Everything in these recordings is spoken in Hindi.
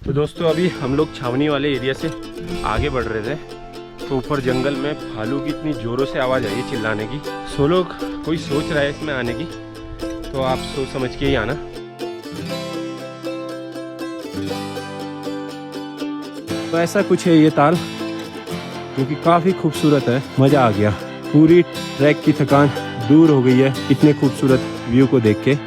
तो दोस्तों अभी हम लोग छावनी वाले एरिया से आगे बढ़ रहे थे, तो ऊपर जंगल में भालू की इतनी ज़ोरों से आवाज़ आई चिल्लाने की। सो लोग कोई सोच रहा है इसमें आने की, तो आप सोच समझ के ही आना। तो ऐसा कुछ है ये ताल, जो कि काफ़ी खूबसूरत है। मज़ा आ गया, पूरी ट्रैक की थकान दूर हो गई है इतने खूबसूरत व्यू को देख के।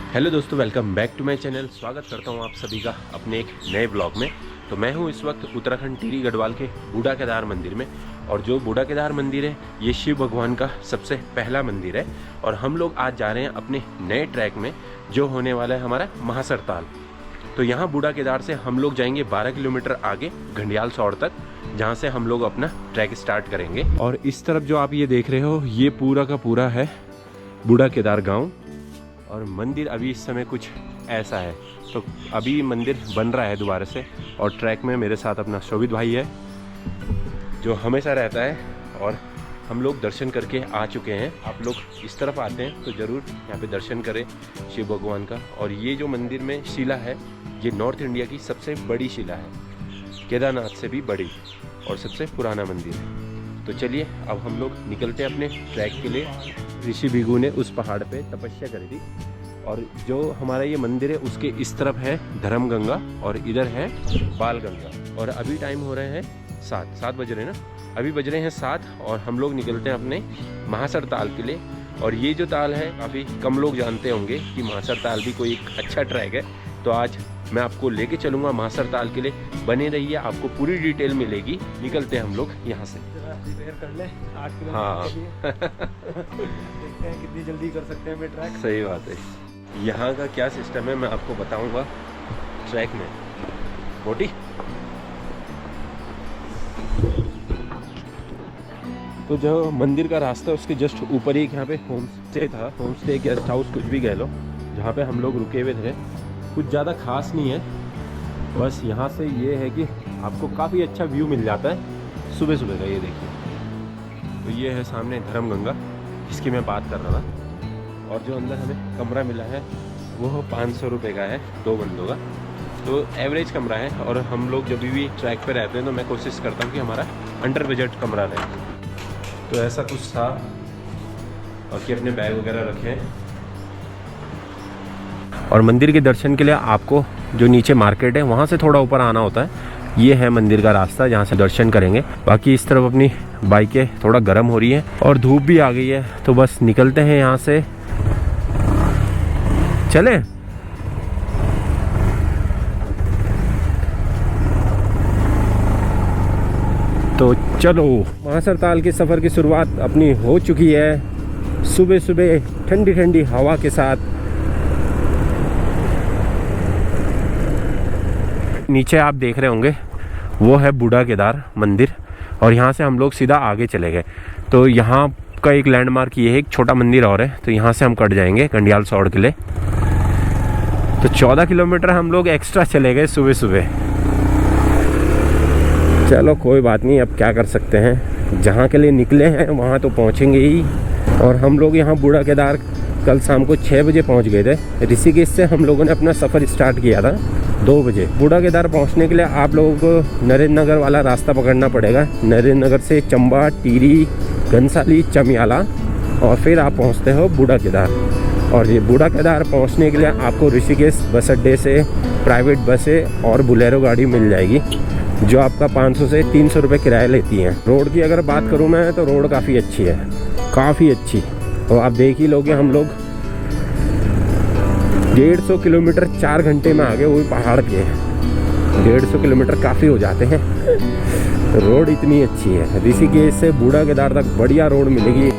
हेलो दोस्तों, welcome back to my channel. स्वागत करता हूं आप सभी का अपने एक नए ब्लॉग में। तो मैं हूं इस वक्त उत्तराखंड टिहरी गढ़वाल के बूढ़ा केदार मंदिर में, और जो बूढ़ा केदार मंदिर है ये शिव भगवान का सबसे पहला मंदिर है। और हम लोग आज जा रहे हैं अपने नए ट्रैक में, जो होने वाला है हमारा महासर ताल। तो यहाँ बूढ़ा केदार से हम लोग जाएंगे 12 किलोमीटर आगे घंडियाल सौड़ तक, जहाँ से हम लोग अपना ट्रैक स्टार्ट करेंगे। और इस तरफ जो आप ये देख रहे हो, ये पूरा का पूरा है बूढ़ा केदार गाँव। और मंदिर अभी इस समय कुछ ऐसा है। तो अभी मंदिर बन रहा है दोबारा से, और ट्रैक में मेरे साथ अपना शोभित भाई है जो हमेशा रहता है। और हम लोग दर्शन करके आ चुके हैं। आप लोग इस तरफ आते हैं तो ज़रूर यहाँ पे दर्शन करें शिव भगवान का। और ये जो मंदिर में शिला है, ये नॉर्थ इंडिया की सबसे बड़ी शिला है, केदारनाथ से भी बड़ी और सबसे पुराना मंदिर है। तो चलिए अब हम लोग निकलते हैं अपने ट्रैक के लिए। ऋषि भिगु ने उस पहाड़ पे तपस्या करी थी, और जो हमारा ये मंदिर है उसके इस तरफ है धर्म गंगा और इधर है बाल गंगा। और अभी टाइम हो रहे हैं 7 बज रहे हैं ना, अभी बज रहे हैं 7, और हम लोग निकलते हैं अपने महासर ताल के लिए। और ये जो ताल है काफ़ी कम लोग जानते होंगे कि महासर ताल भी कोई एक अच्छा ट्रैक है। तो आज मैं आपको लेके चलूँगा महासर ताल के लिए। बने रहिए, आपको पूरी डिटेल मिलेगी। निकलते हैं हम लोग यहाँ से। कर ले 8 किलोमीटर हाँ देखते हैं कितनी जल्दी कर सकते हैं ट्रैक। सही बात है। यहाँ का क्या सिस्टम है मैं आपको बताऊंगा ट्रैक में। मोटी तो जो मंदिर का रास्ता है उसके जस्ट ऊपर ही यहाँ पे होम स्टे था, होम स्टे गेस्ट हाउस कुछ भी कह लो, जहाँ पे हम लोग रुके हुए थे। कुछ ज़्यादा खास नहीं है, बस यहाँ से ये है कि आपको काफ़ी अच्छा व्यू मिल जाता है सुबह सुबह का। ये देखिए, तो ये है सामने धर्म गंगा, जिसकी मैं बात कर रहा था। और जो अंदर हमें कमरा मिला है वो 500 रुपये का है 2 बंदों का। तो एवरेज कमरा है, और हम लोग जब भी ट्रैक पे रहते हैं तो मैं कोशिश करता हूँ कि हमारा अंडर बजट कमरा रहे। तो ऐसा कुछ था, और कि अपने बैग वगैरह रखें। और मंदिर के दर्शन के लिए आपको जो नीचे मार्केट है वहाँ से थोड़ा ऊपर आना होता है। ये है मंदिर का रास्ता जहाँ से दर्शन करेंगे। बाकी इस तरफ अपनी बाइकें थोड़ा गर्म हो रही है और धूप भी आ गई है, तो बस निकलते हैं यहाँ से। चलें? तो चलो, महासर ताल के सफ़र की शुरुआत अपनी हो चुकी है। सुबह सुबह ठंडी ठंडी हवा के साथ। नीचे आप देख रहे होंगे वो है बूढ़ा केदार मंदिर, और यहाँ से हम लोग सीधा आगे चले गए। तो यहाँ का एक लैंडमार्क ये है, एक छोटा मंदिर और है, तो यहाँ से हम कट जाएंगे घंडियाल सौड़ के लिए। तो 14 किलोमीटर हम लोग एक्स्ट्रा चले गए सुबह सुबह। चलो कोई बात नहीं, अब क्या कर सकते हैं, जहाँ के लिए निकले हैं वहाँ तो पहुँचेंगे ही। और हम लोग यहाँ बूढ़ा केदार कल शाम को 6 बजे पहुँच गए थे। ऋषिकेश से हम लोगों ने अपना सफ़र स्टार्ट किया था 2 बजे। बूढ़ा केदार पहुंचने के लिए आप लोगों को नरेंद्र नगर वाला रास्ता पकड़ना पड़ेगा। नरेंद्र नगर से चंबा, टिहरी, घनसाली, चमियाला, और फिर आप पहुंचते हो बूढ़ा केदार। और ये बूढ़ा केदार पहुंचने के लिए आपको ऋषिकेश बस अड्डे से प्राइवेट बसें और बुलेरो गाड़ी मिल जाएगी, जो आपका 500 से 300 रुपये किराया लेती हैं। रोड की अगर बात करूँ मैं, तो रोड काफ़ी अच्छी है, काफ़ी अच्छी। और आप देख ही लोगे, हम लोग 150 किलोमीटर 4 घंटे में आ गए, वो भी पहाड़ के। 150 किलोमीटर काफ़ी हो जाते हैं। रोड इतनी अच्छी है, ऋषिकेश से बूढ़ा केदार तक बढ़िया रोड मिलेगी।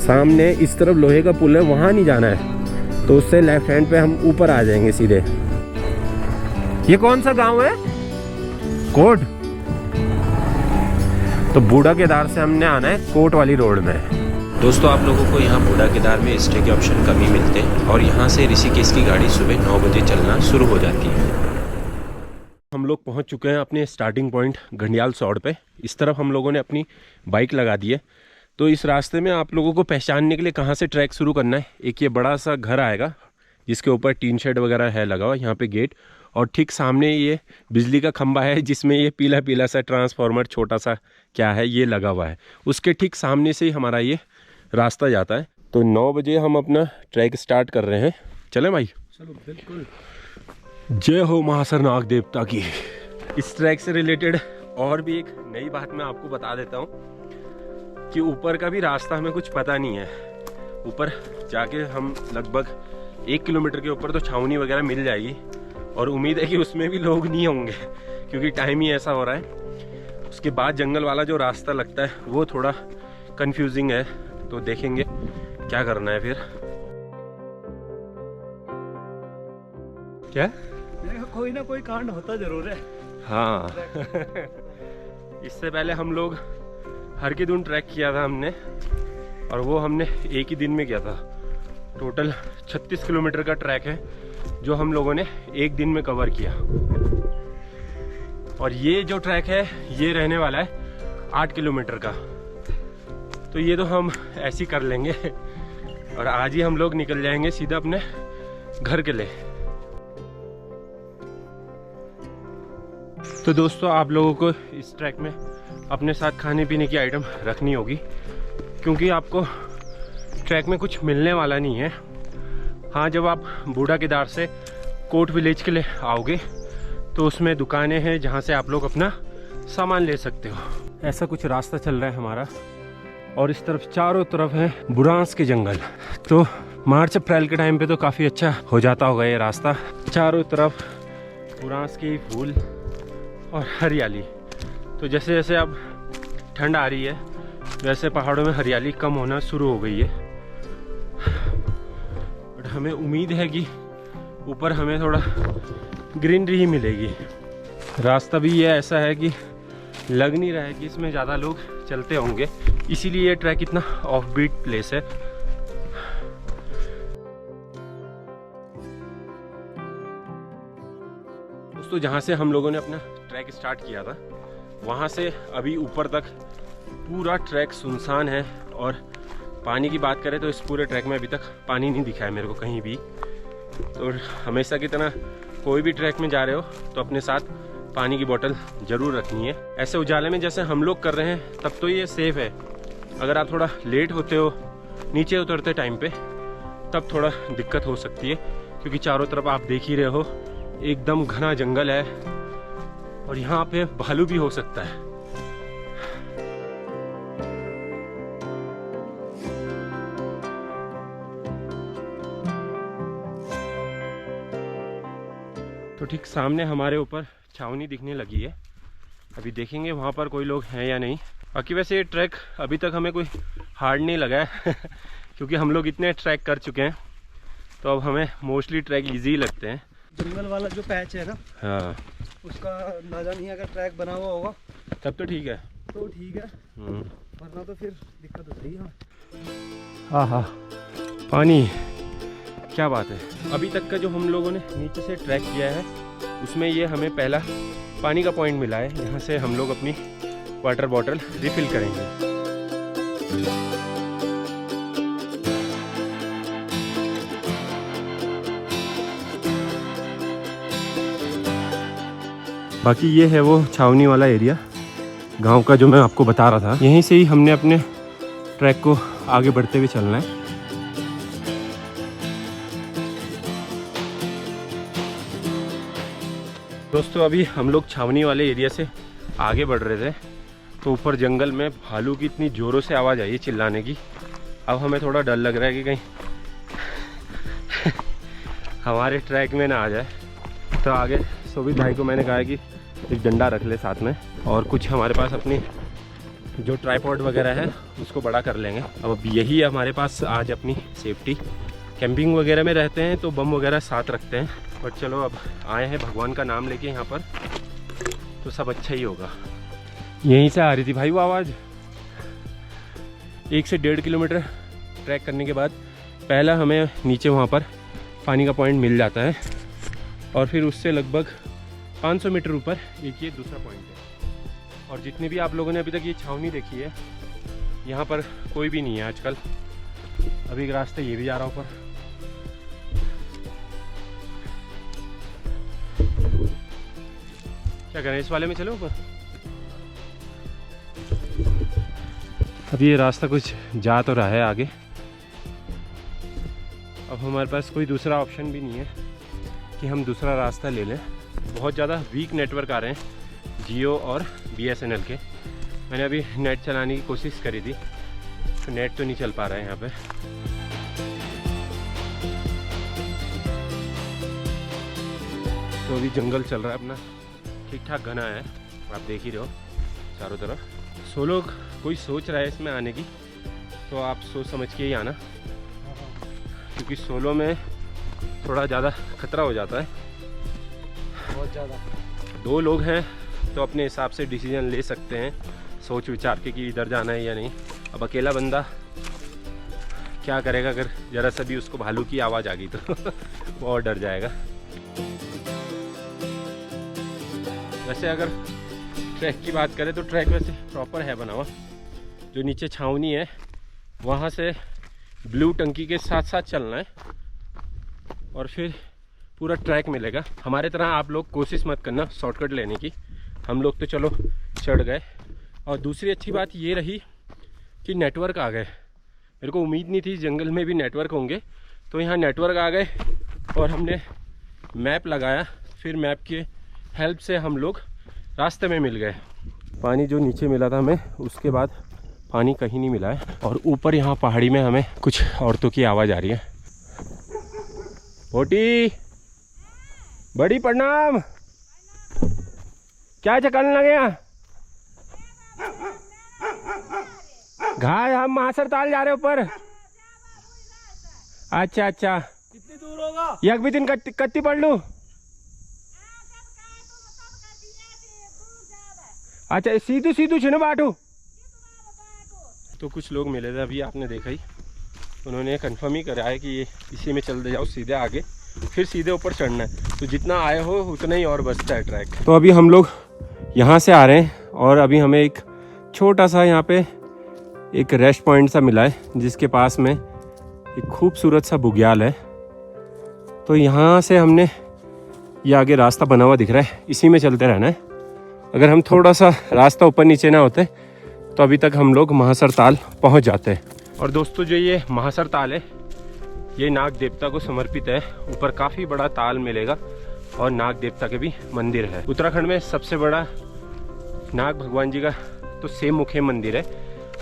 सामने इस तरफ लोहे का पुल है, वहाँ नहीं जाना है, तो उससे लेफ्ट हैंड पे हम ऊपर आ जाएंगे सीधे। ये कौन सा गांव है? कोट। तो बूढ़ा केदार से हमने आना है कोट वाली रोड में। दोस्तों, आप लोगों को यहाँ बूढ़ा केदार में स्टे के ऑप्शन कम ही मिलते हैं और यहाँ से ऋषिकेश की गाड़ी सुबह 9 बजे चलना शुरू हो जाती है। हम लोग पहुँच चुके हैं अपने स्टार्टिंग पॉइंट घंडियाल सौड़ पे। इस तरफ हम लोगों ने अपनी बाइक लगा दी है। तो इस रास्ते में आप लोगों को पहचानने के लिए कहाँ से ट्रैक शुरू करना है, एक ये बड़ा सा घर आएगा जिसके ऊपर टीन शेड वगैरह है लगा हुआ, यहाँ पे गेट, और ठीक सामने ये बिजली का खंबा है जिसमें ये पीला पीला सा ट्रांसफार्मर छोटा सा क्या है ये लगा हुआ है। उसके ठीक सामने से ही हमारा ये रास्ता जाता है। तो 9 बजे हम अपना ट्रैक स्टार्ट कर रहे हैं। चलें भाई? चलो बिल्कुल। जय हो महासरनाग देवता की। इस ट्रैक से रिलेटेड और भी एक नई बात मैं आपको बता देता हूँ कि ऊपर का भी रास्ता हमें कुछ पता नहीं है। ऊपर जाके हम लगभग 1 किलोमीटर के ऊपर तो छावनी वगैरह मिल जाएगी, और उम्मीद है कि उसमें भी लोग नहीं होंगे क्योंकि टाइम ही ऐसा हो रहा है। उसके बाद जंगल वाला जो रास्ता लगता है वो थोड़ा कंफ्यूजिंग है, तो देखेंगे क्या करना है फिर। क्या कोई ना कोई कांड होता जरूर है। हाँ। इससे पहले हम लोग हरकीदुन ट्रैक किया था हमने, और वो हमने एक ही दिन में किया था। टोटल 36 किलोमीटर का ट्रैक है जो हम लोगों ने एक दिन में कवर किया। और ये जो ट्रैक है ये रहने वाला है 8 किलोमीटर का, तो ये तो हम ऐसे ही कर लेंगे, और आज ही हम लोग निकल जाएंगे सीधा अपने घर के लिए। तो दोस्तों, आप लोगों को इस ट्रैक में अपने साथ खाने पीने की आइटम रखनी होगी, क्योंकि आपको ट्रैक में कुछ मिलने वाला नहीं है। हाँ, जब आप बूढ़ा केदार से कोट विलेज के लिए आओगे तो उसमें दुकानें हैं जहाँ से आप लोग अपना सामान ले सकते हो। ऐसा कुछ रास्ता चल रहा है हमारा, और इस तरफ चारों तरफ है बुरांस के जंगल। तो मार्च अप्रैल के टाइम पे तो काफ़ी अच्छा हो जाता होगा ये रास्ता। चारों तरफ बुरांस के फूल और हरियाली। तो जैसे जैसे अब ठंड आ रही है वैसे पहाड़ों में हरियाली कम होना शुरू हो गई है, बट हमें उम्मीद है कि ऊपर हमें थोड़ा ग्रीनरी ही मिलेगी। रास्ता भी ये ऐसा है कि लग नहीं रहा है कि इसमें ज़्यादा लोग चलते होंगे, इसीलिए ये ट्रैक इतना ऑफ बीट प्लेस है। दोस्तों, जहाँ से हम लोगों ने अपना ट्रैक स्टार्ट किया था वहाँ से अभी ऊपर तक पूरा ट्रैक सुनसान है, और पानी की बात करें तो इस पूरे ट्रैक में अभी तक पानी नहीं दिखा है मेरे को कहीं भी। तो हमेशा की तरह कोई भी ट्रैक में जा रहे हो तो अपने साथ पानी की बोतल ज़रूर रखनी है। ऐसे उजाले में जैसे हम लोग कर रहे हैं तब तो ये सेफ़ है। अगर आप थोड़ा लेट होते हो नीचे उतरते टाइम पे तब थोड़ा दिक्कत हो सकती है, क्योंकि चारों तरफ आप देख ही रहे हो एकदम घना जंगल है, और यहाँ पे भालू भी हो सकता है। तो ठीक सामने हमारे ऊपर छावनी दिखने लगी है। अभी देखेंगे वहाँ पर कोई लोग हैं या नहीं। बाकी वैसे ये ट्रैक अभी तक हमें कोई हार्ड नहीं लगा है क्योंकि हम लोग इतने ट्रैक कर चुके हैं, तो अब हमें मोस्टली ट्रैक इजी लगते हैं। जंगल वाला जो पैच है ना, हाँ, उसका अंदाजा नहीं है। अगर ट्रैक बना हुआ होगा तब तो ठीक है। तो ठीक है, वरना तो फिर दिक्कत हो रही है। हाँ हाँ, पानी, क्या बात है। अभी तक का जो हम लोगों ने नीचे से ट्रैक किया है उसमें ये हमें पहला पानी का पॉइंट मिला है। यहाँ से हम लोग अपनी वाटर बॉटल रिफ़िल करेंगे। बाकी ये है वो छावनी वाला एरिया गांव का जो मैं आपको बता रहा था। यहीं से ही हमने अपने ट्रैक को आगे बढ़ते हुए चलना है। दोस्तों अभी हम लोग छावनी वाले एरिया से आगे बढ़ रहे थे, तो ऊपर जंगल में भालू की इतनी ज़ोरों से आवाज़ आई चिल्लाने की। अब हमें थोड़ा डर लग रहा है कि कहीं हमारे ट्रैक में ना आ जाए। तो आगे सोभित भाई को मैंने कहा कि एक डंडा रख ले साथ में, और कुछ हमारे पास अपनी जो ट्राइपॉड वगैरह है उसको बड़ा कर लेंगे। अब यही है हमारे पास आज अपनी सेफ्टी। कैंपिंग वगैरह में रहते हैं तो बम वगैरह साथ रखते हैं, पर चलो अब आए हैं भगवान का नाम लेके यहाँ पर, तो सब अच्छा ही होगा। यहीं से आ रही थी भाई वो आवाज़। 1 से 1.5 किलोमीटर ट्रैक करने के बाद पहला हमें नीचे वहाँ पर पानी का पॉइंट मिल जाता है, और फिर उससे लगभग 500 मीटर ऊपर एक ये दूसरा पॉइंट है। और जितने भी आप लोगों ने अभी तक ये छावनी देखी है, यहाँ पर कोई भी नहीं है आजकल। अभी एक रास्ता ये भी जा रहा ऊपर। क्या करें, इस वाले में चलो ऊपर। अब ये रास्ता कुछ जा तो रहा है आगे। अब हमारे पास कोई दूसरा ऑप्शन भी नहीं है कि हम दूसरा रास्ता ले लें। बहुत ज़्यादा वीक नेटवर्क आ रहे हैं जियो और BSNL के। मैंने अभी नेट चलाने की कोशिश करी थी, तो नेट तो नहीं चल पा रहा है यहाँ पे। तो अभी जंगल चल रहा है अपना, ठीक ठाक घना है, आप देख ही रहे हो चारों तरफ। सोलो कोई सोच रहा है इसमें आने की, तो आप सोच समझ के ही आना, क्योंकि सोलो में थोड़ा ज़्यादा खतरा हो जाता है, बहुत ज़्यादा। 2 लोग हैं तो अपने हिसाब से डिसीजन ले सकते हैं सोच विचार के कि इधर जाना है या नहीं। अब अकेला बंदा क्या करेगा अगर ज़रा सा भी उसको भालू की आवाज़ आ गई तो वो और डर जाएगा। वैसे अगर ट्रैक की बात करें तो ट्रैक वैसे प्रॉपर है बना हुआ। जो नीचे छावनी है वहाँ से ब्लू टंकी के साथ साथ चलना है और फिर पूरा ट्रैक मिलेगा। हमारे तरह आप लोग कोशिश मत करना शॉर्टकट लेने की, हम लोग तो चलो चढ़ गए। और दूसरी अच्छी बात ये रही कि नेटवर्क आ गए। मेरे को उम्मीद नहीं थी जंगल में भी नेटवर्क होंगे, तो यहाँ नेटवर्क आ गए और हमने मैप लगाया, फिर मैप के हेल्प से हम लोग रास्ते में मिल गए। पानी जो नीचे मिला था हमें, उसके बाद पानी कहीं नहीं मिला है। और ऊपर यहाँ पहाड़ी में हमें कुछ औरतों की आवाज़ आ रही है। बोटी बड़ी प्रणाम, क्या चकलने लगे यहाँ? घाय हम महासर ताल जा रहे ऊपर। अच्छा अच्छा, कितनी दूर होगा? एक भी दिन कत्ती पढ़ लूँ। अच्छा सीधू सीधू छुने बाटू। तो कुछ लोग मिले थे अभी, आपने देखा ही, उन्होंने कंफर्म ही करा है कि ये इसी में चलते जाओ सीधे आगे, फिर सीधे ऊपर चढ़ना है। तो जितना आए हो उतना ही और बचता है ट्रैक। तो अभी हम लोग यहाँ से आ रहे हैं और अभी हमें एक छोटा सा यहाँ पे एक रेस्ट पॉइंट सा मिला है, जिसके पास में एक खूबसूरत सा बुग्याल है। तो यहाँ से हमने ये आगे रास्ता बना हुआ दिख रहा है, इसी में चलते रहना है। अगर हम थोड़ा सा रास्ता ऊपर नीचे ना होते तो अभी तक हम लोग महासर ताल पहुँच जाते हैं। और दोस्तों जो ये महासर ताल है ये नाग देवता को समर्पित है। ऊपर काफ़ी बड़ा ताल मिलेगा और नाग देवता के भी मंदिर है। उत्तराखंड में सबसे बड़ा नाग भगवान जी का तो सेम मुखे मंदिर है,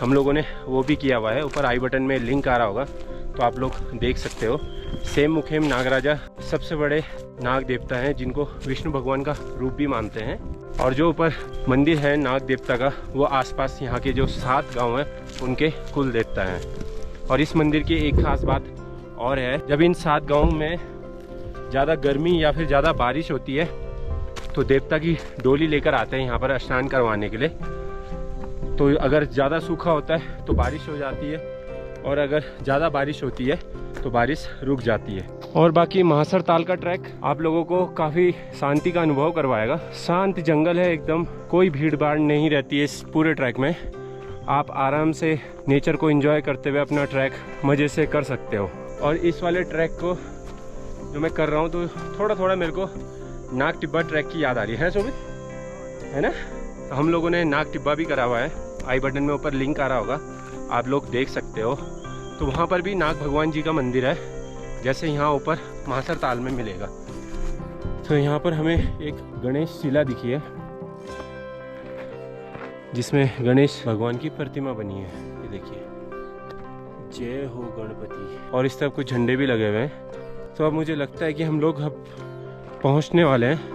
हम लोगों ने वो भी किया हुआ है। ऊपर आई बटन में लिंक आ रहा होगा तो आप लोग देख सकते हो। सेम मुखेम नागराजा सबसे बड़े नाग देवता हैं, जिनको विष्णु भगवान का रूप भी मानते हैं। और जो ऊपर मंदिर है नाग देवता का, वो आसपास यहाँ के जो 7 गांव हैं उनके कुल देवता हैं। और इस मंदिर की एक खास बात और है, जब इन 7 गांव में ज़्यादा गर्मी या फिर ज़्यादा बारिश होती है तो देवता की डोली लेकर आते हैं यहाँ पर स्नान करवाने के लिए। तो अगर ज़्यादा सूखा होता है तो बारिश हो जाती है, और अगर ज़्यादा बारिश होती है तो बारिश रुक जाती है। और बाकी महासर ताल का ट्रैक आप लोगों को काफ़ी शांति का अनुभव करवाएगा। शांत जंगल है एकदम, कोई भीड़ भाड़ नहीं रहती है इस पूरे ट्रैक में। आप आराम से नेचर को एंजॉय करते हुए अपना ट्रैक मज़े से कर सकते हो। और इस वाले ट्रैक को जो मैं कर रहा हूँ तो थोड़ा थोड़ा मेरे को नाग टिब्बा ट्रैक की याद आ रही है शोभित, है ना? तो हम लोगों ने नाग टिब्बा भी करा हुआ है, आई बटन में ऊपर लिंक आ रहा होगा, आप लोग देख सकते हो। तो वहाँ पर भी नाग भगवान जी का मंदिर है, जैसे यहाँ ऊपर महासर ताल में मिलेगा। तो यहाँ पर हमें एक गणेश शिला दिखी है जिसमें गणेश भगवान की प्रतिमा बनी है। ये देखिए, जय हो गणपति। और इस तरफ कुछ झंडे भी लगे हुए हैं। तो अब मुझे लगता है कि हम लोग अब पहुँचने वाले हैं।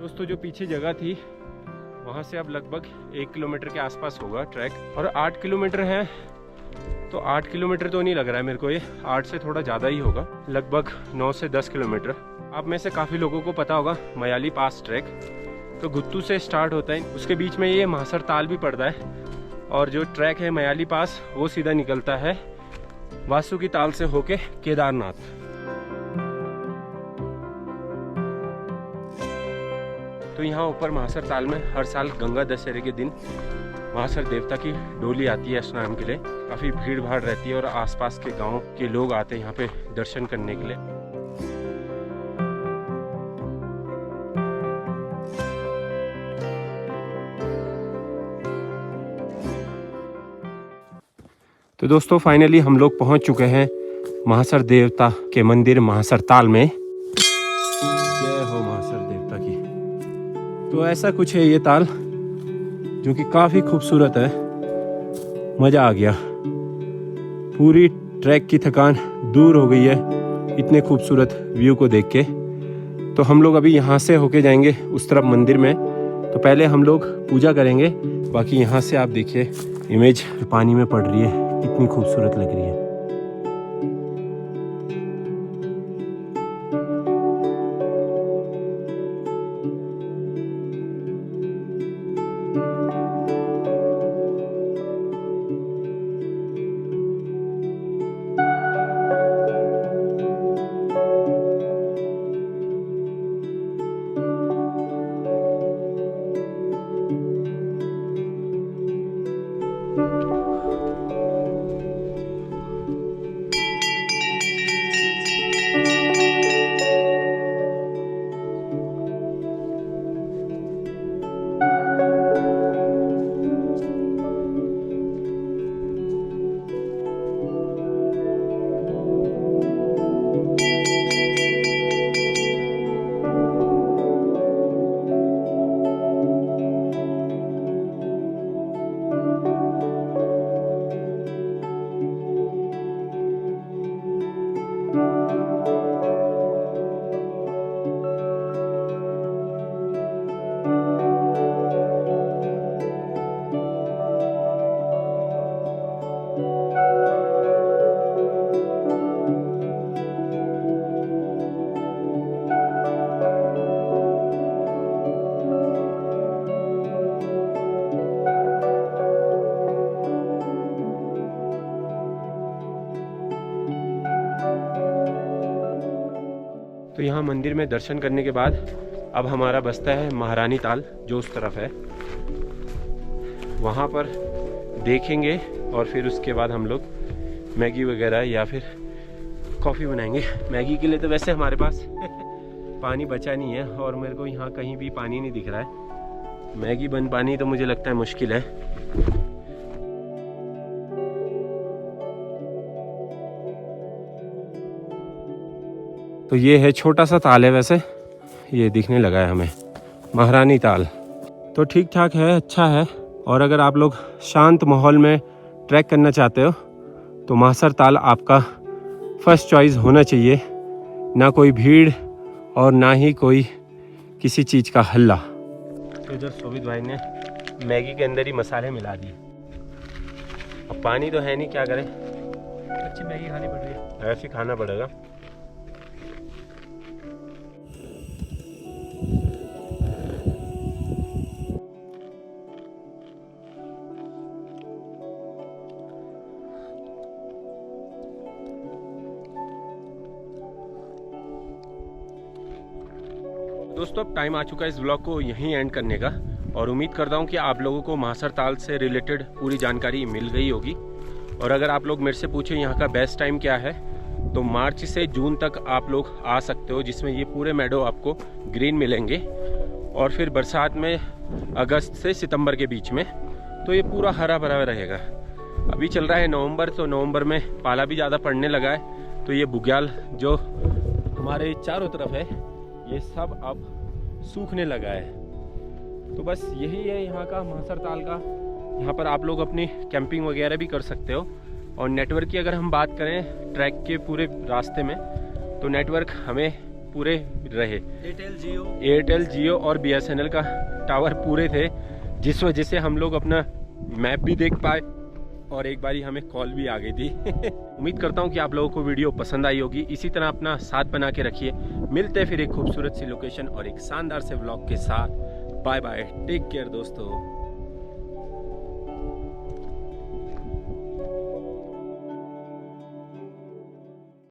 दोस्तों जो पीछे जगह थी वहाँ से अब लगभग 1 किलोमीटर के आसपास होगा ट्रैक, और 8 किलोमीटर है। तो 8 किलोमीटर तो नहीं लग रहा है मेरे को, ये 8 से थोड़ा ज़्यादा ही होगा, लगभग 9 से 10 किलोमीटर। आप में से काफ़ी लोगों को पता होगा मयाली पास ट्रैक तो गुत्तू से स्टार्ट होता है, उसके बीच में ये महासर ताल भी पड़ता है, और जो ट्रैक है मयाली पास वो सीधा निकलता है वासुकी ताल से होके केदारनाथ। तो यहाँ ऊपर महासर ताल में हर साल गंगा दशहरे के दिन महासर देवता की डोली आती है स्नान के लिए। काफ़ी भीड़ भाड़ रहती है और आसपास के गांव के लोग आते हैं यहाँ पे दर्शन करने के लिए। तो दोस्तों फाइनली हम लोग पहुँच चुके हैं महासर देवता के मंदिर महासर ताल में। जय हो महासर देवता की। तो ऐसा कुछ है ये ताल जो कि काफ़ी खूबसूरत है। मज़ा आ गया, पूरी ट्रैक की थकान दूर हो गई है इतने खूबसूरत व्यू को देख के। तो हम लोग अभी यहाँ से होके जाएंगे उस तरफ मंदिर में। तो पहले हम लोग पूजा करेंगे, बाकी यहाँ से आप देखिए इमेज पानी में पड़ रही है, कितनी खूबसूरत लग रही है। तो यहाँ मंदिर में दर्शन करने के बाद अब हमारा बसता है महारानी ताल, जो उस तरफ है, वहाँ पर देखेंगे और फिर उसके बाद हम लोग मैगी वगैरह या फिर कॉफ़ी बनाएंगे। मैगी के लिए तो वैसे हमारे पास पानी बचा नहीं है और मेरे को यहाँ कहीं भी पानी नहीं दिख रहा है। मैगी बन पानी तो मुझे लगता है मुश्किल है। तो ये है छोटा सा ताल है, वैसे ये दिखने लगा है हमें महारानी ताल। तो ठीक ठाक है, अच्छा है। और अगर आप लोग शांत माहौल में ट्रैक करना चाहते हो तो महासर ताल आपका फर्स्ट चॉइस होना चाहिए। ना कोई भीड़ और ना ही कोई किसी चीज़ का हल्ला। तो इधर शोभित भाई ने मैगी के अंदर ही मसाले मिला दिए। अब पानी तो है नहीं, क्या करें, अच्छी मैगी खानी पड़ रही है, ऐसे खाना पड़ेगा। दोस्तों अब टाइम आ चुका है इस ब्लॉग को यहीं एंड करने का। और उम्मीद करता हूँ कि आप लोगों को महासर ताल से रिलेटेड पूरी जानकारी मिल गई होगी। और अगर आप लोग मेरे से पूछें यहाँ का बेस्ट टाइम क्या है, तो मार्च से जून तक आप लोग आ सकते हो, जिसमें ये पूरे मेडो आपको ग्रीन मिलेंगे। और फिर बरसात में अगस्त से सितंबर के बीच में तो ये पूरा हरा भरा रहेगा। अभी चल रहा है नवंबर, तो नवंबर में पाला भी ज़्यादा पड़ने लगा है, तो ये बुग्याल जो हमारे चारों तरफ है ये सब अब सूखने लगा है। तो बस यही है यहाँ का महासर ताल का। यहाँ पर आप लोग अपनी कैंपिंग वगैरह भी कर सकते हो। और नेटवर्क की अगर हम बात करें ट्रैक के पूरे रास्ते में, तो नेटवर्क हमें पूरे रहे। एयरटेल जियो और BSNL का टावर पूरे थे, जिस वजह से हम लोग अपना मैप भी देख पाए और एक बारी हमें कॉल भी आ गई थी। उम्मीद करता हूँ कि आप लोगों को वीडियो पसंद आई होगी। इसी तरह अपना साथ बना के रखिए। मिलते हैं फिर एक खूबसूरत सी लोकेशन और एक शानदार से व्लॉग के साथ। बाय बाय, टेक केयर दोस्तों।